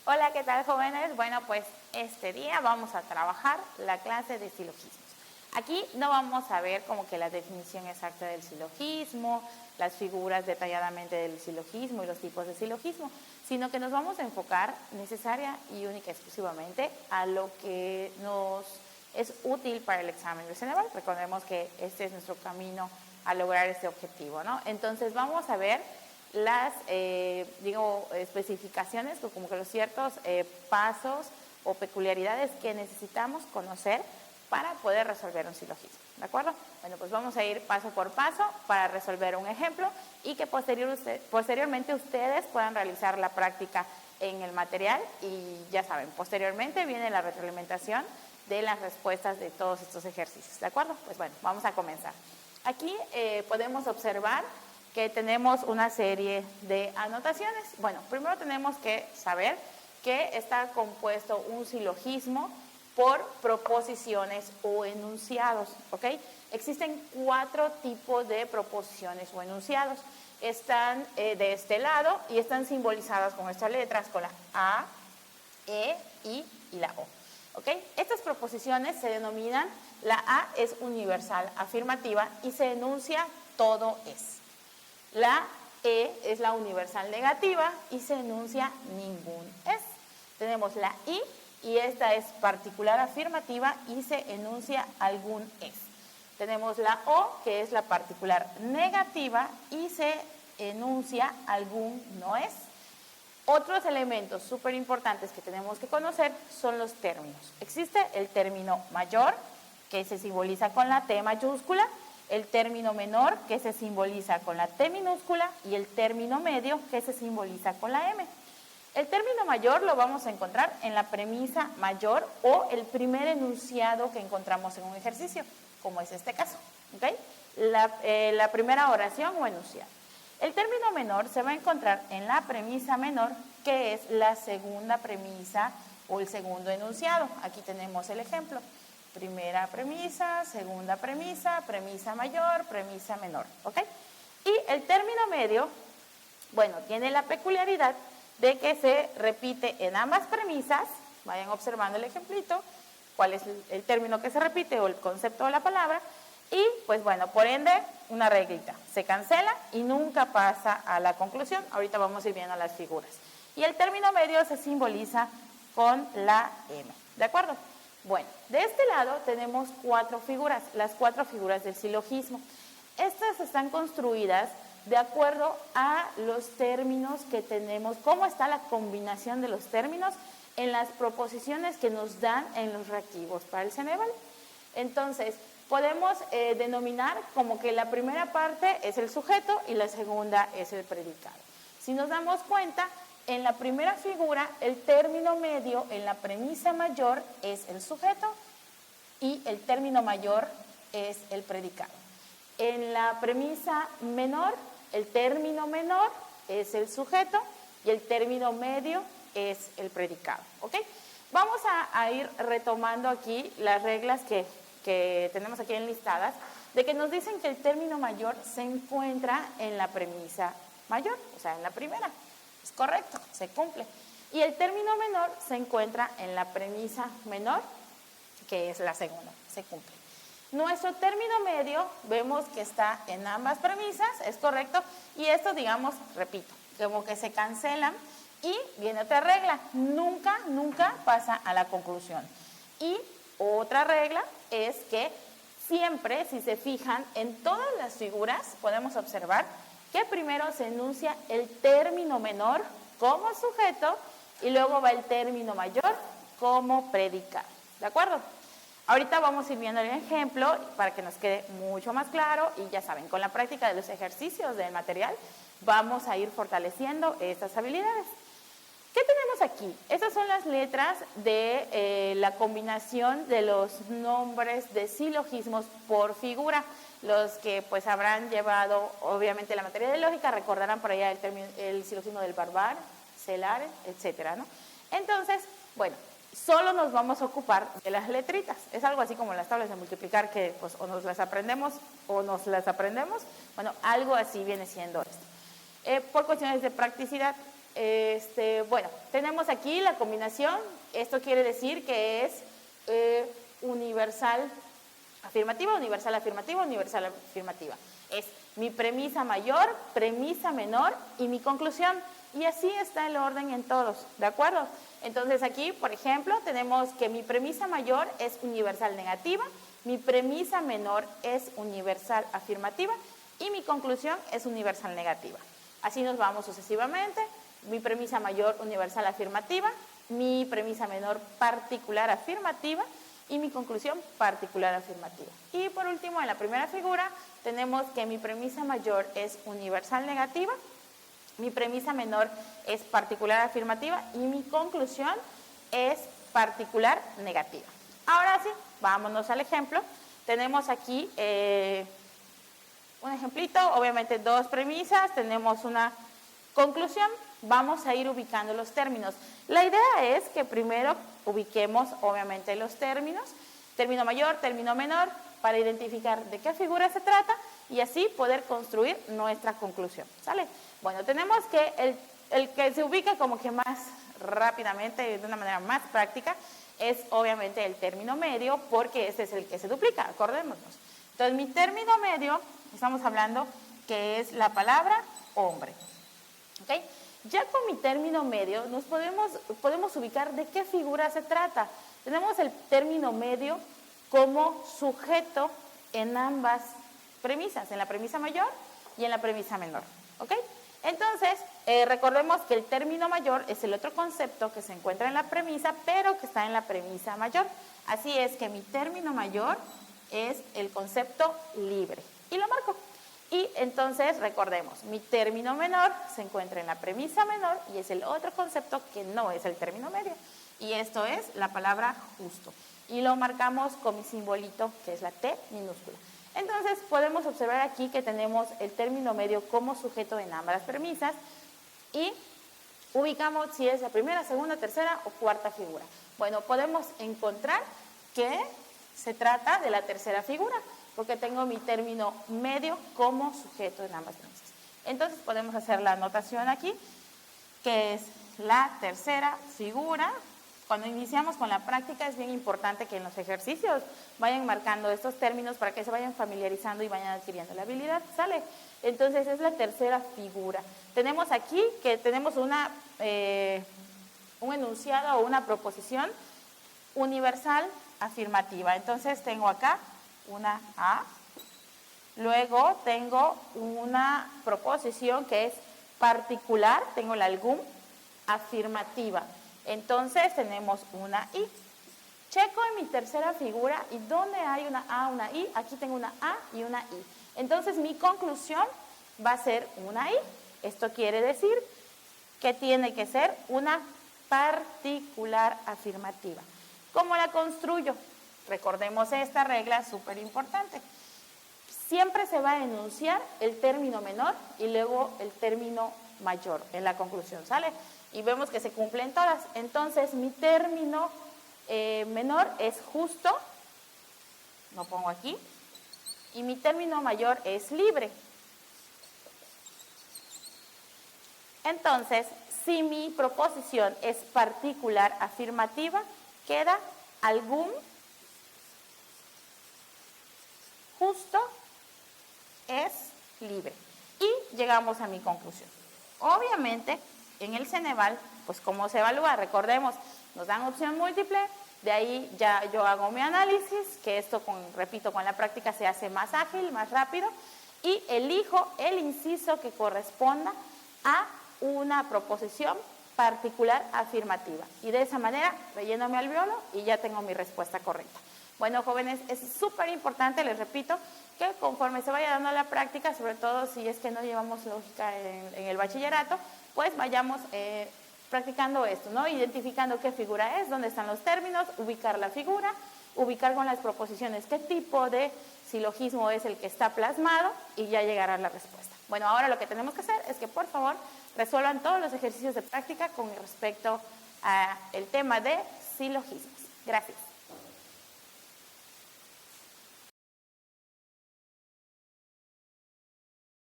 Hola, ¿qué tal, jóvenes? Bueno, pues este día vamos a trabajar la clase de silogismos. Aquí no vamos a ver como que la definición exacta del silogismo, las figuras detalladamente del silogismo y los tipos de silogismo, sino que nos vamos a enfocar necesaria y única exclusivamente a lo que nos es útil para el examen del Ceneval. Recordemos que este es nuestro camino a lograr este objetivo, ¿no? Entonces vamos a ver las, especificaciones, como que los ciertos pasos o peculiaridades que necesitamos conocer para poder resolver un silogismo, ¿de acuerdo? Bueno, pues vamos a ir paso por paso para resolver un ejemplo y que posteriormente ustedes puedan realizar la práctica en el material y ya saben, posteriormente viene la retroalimentación de las respuestas de todos estos ejercicios, ¿de acuerdo? Pues bueno, vamos a comenzar. Aquí podemos observar que tenemos una serie de anotaciones. Bueno, primero tenemos que saber que está compuesto un silogismo por proposiciones o enunciados, ¿ok? Existen 4 tipos de proposiciones o enunciados. Están de este lado y están simbolizadas con estas letras, con la A, E, I y la O, ¿ok? Estas proposiciones se denominan, la A es universal afirmativa y se enuncia todo es. La E es la universal negativa y se enuncia ningún es. Tenemos la I y esta es particular afirmativa y se enuncia algún es. Tenemos la O, que es la particular negativa y se enuncia algún no es. Otros elementos súper importantes que tenemos que conocer son los términos. Existe el término mayor, que se simboliza con la T mayúscula, el término menor, que se simboliza con la T minúscula, y el término medio, que se simboliza con la M. El término mayor lo vamos a encontrar en la premisa mayor o el primer enunciado que encontramos en un ejercicio, como es este caso, ¿okay? La primera oración o enunciado. El término menor se va a encontrar en la premisa menor, que es la segunda premisa o el segundo enunciado. Aquí tenemos el ejemplo. Primera premisa, segunda premisa, premisa mayor, premisa menor, ¿ok? Y el término medio, bueno, tiene la peculiaridad de que se repite en ambas premisas. Vayan observando el ejemplito, cuál es el término que se repite o el concepto de la palabra. Y, pues bueno, por ende, una reglita. Se cancela y nunca pasa a la conclusión. Ahorita vamos a ir viendo las figuras. Y el término medio se simboliza con la M, ¿de acuerdo? Bueno, de este lado tenemos 4 figuras, las 4 figuras del silogismo. Estas están construidas de acuerdo a los términos que tenemos, cómo está la combinación de los términos en las proposiciones que nos dan en los reactivos para el Ceneval. Entonces, podemos denominar como que la primera parte es el sujeto y la segunda es el predicado. Si nos damos cuenta, en la primera figura, el término medio en la premisa mayor es el sujeto y el término mayor es el predicado. En la premisa menor, el término menor es el sujeto y el término medio es el predicado, ¿ok? Vamos a ir retomando aquí las reglas que tenemos aquí enlistadas, de que nos dicen que el término mayor se encuentra en la premisa mayor, o sea, en la primera. Es correcto, se cumple. Y el término menor se encuentra en la premisa menor, que es la segunda, se cumple. Nuestro término medio vemos que está en ambas premisas, es correcto, y esto, digamos, repito, como que se cancelan y viene otra regla, nunca pasa a la conclusión. Y otra regla es que siempre, si se fijan, en todas las figuras podemos observar que primero se enuncia el término menor como sujeto y luego va el término mayor como predicado, ¿de acuerdo? Ahorita vamos a ir viendo el ejemplo para que nos quede mucho más claro y ya saben, con la práctica de los ejercicios del material vamos a ir fortaleciendo estas habilidades. ¿Qué tenemos aquí? Estas son las letras de la combinación de los nombres de silogismos por figura. Los que pues habrán llevado obviamente la materia de lógica recordarán por allá el silogismo del barbar, celar, etcétera, ¿no? Entonces, bueno, solo nos vamos a ocupar de las letritas. Es algo así como las tablas de multiplicar que pues o nos las aprendemos o nos las aprendemos. Bueno, algo así viene siendo esto. Por cuestiones de practicidad, Bueno, tenemos aquí la combinación. Esto quiere decir que es universal afirmativa, universal afirmativa, universal afirmativa. Es mi premisa mayor, premisa menor y mi conclusión. Y así está el orden en todos, ¿de acuerdo? Entonces aquí, por ejemplo, tenemos que mi premisa mayor es universal negativa, mi premisa menor es universal afirmativa y mi conclusión es universal negativa. Así nos vamos sucesivamente. Mi premisa mayor universal afirmativa, mi premisa menor particular afirmativa y mi conclusión particular afirmativa. Y por último, en la primera figura, tenemos que mi premisa mayor es universal negativa, mi premisa menor es particular afirmativa y mi conclusión es particular negativa. Ahora sí, vámonos al ejemplo. Tenemos aquí un ejemplito, obviamente dos premisas, tenemos una conclusión. Vamos a ir ubicando los términos. La idea es que primero ubiquemos obviamente los términos, término mayor, término menor, para identificar de qué figura se trata y así poder construir nuestra conclusión, ¿sale? Bueno, tenemos que el que se ubica como que más rápidamente, de una manera más práctica, es obviamente el término medio, porque este es el que se duplica, acordémonos. Entonces, mi término medio, estamos hablando que es la palabra hombre, ¿ok? Ya con mi término medio nos podemos ubicar de qué figura se trata. Tenemos el término medio como sujeto en ambas premisas, en la premisa mayor y en la premisa menor, ¿ok? Entonces, recordemos que el término mayor es el otro concepto que se encuentra en la premisa, pero que está en la premisa mayor. Así es que mi término mayor es el concepto libre. Y lo marco. Y entonces, recordemos, mi término menor se encuentra en la premisa menor y es el otro concepto que no es el término medio. Y esto es la palabra justo. Y lo marcamos con mi simbolito, que es la T minúscula. Entonces, podemos observar aquí que tenemos el término medio como sujeto en ambas premisas y ubicamos si es la primera, segunda, tercera o cuarta figura. Bueno, podemos encontrar que se trata de la tercera figura, porque tengo mi término medio como sujeto en ambas premisas. Entonces, podemos hacer la anotación aquí, que es la tercera figura. Cuando iniciamos con la práctica es bien importante que en los ejercicios vayan marcando estos términos para que se vayan familiarizando y vayan adquiriendo la habilidad, ¿sale? Entonces es la tercera figura. Tenemos aquí que tenemos un enunciado o una proposición universal afirmativa. Entonces tengo acá una A, luego tengo una proposición que es particular, tengo la algún, afirmativa. Entonces tenemos una I. Checo en mi tercera figura y donde hay una A, una I, aquí tengo una A y una I. Entonces mi conclusión va a ser una I. Esto quiere decir que tiene que ser una particular afirmativa. ¿Cómo la construyo? Recordemos esta regla súper importante. Siempre se va a enunciar el término menor y luego el término mayor en la conclusión, ¿sale? Y vemos que se cumplen todas. Entonces, mi término menor es justo, lo pongo aquí, y mi término mayor es libre. Entonces, si mi proposición es particular afirmativa, queda algún, justo, es libre. Y llegamos a mi conclusión. Obviamente, en el Ceneval, pues ¿cómo se evalúa? Recordemos, nos dan opción múltiple, de ahí ya yo hago mi análisis, que esto, repito, con la práctica se hace más ágil, más rápido, y elijo el inciso que corresponda a una proposición particular afirmativa. Y de esa manera relleno mi alveolo y ya tengo mi respuesta correcta. Bueno, jóvenes, es súper importante, les repito, que conforme se vaya dando la práctica, sobre todo si es que no llevamos lógica en el bachillerato, pues vayamos practicando esto, ¿no? Identificando qué figura es, dónde están los términos, ubicar la figura, ubicar con las proposiciones qué tipo de silogismo es el que está plasmado y ya llegará la respuesta. Bueno, ahora lo que tenemos que hacer es que por favor resuelvan todos los ejercicios de práctica con respecto al tema de silogismos. Gracias.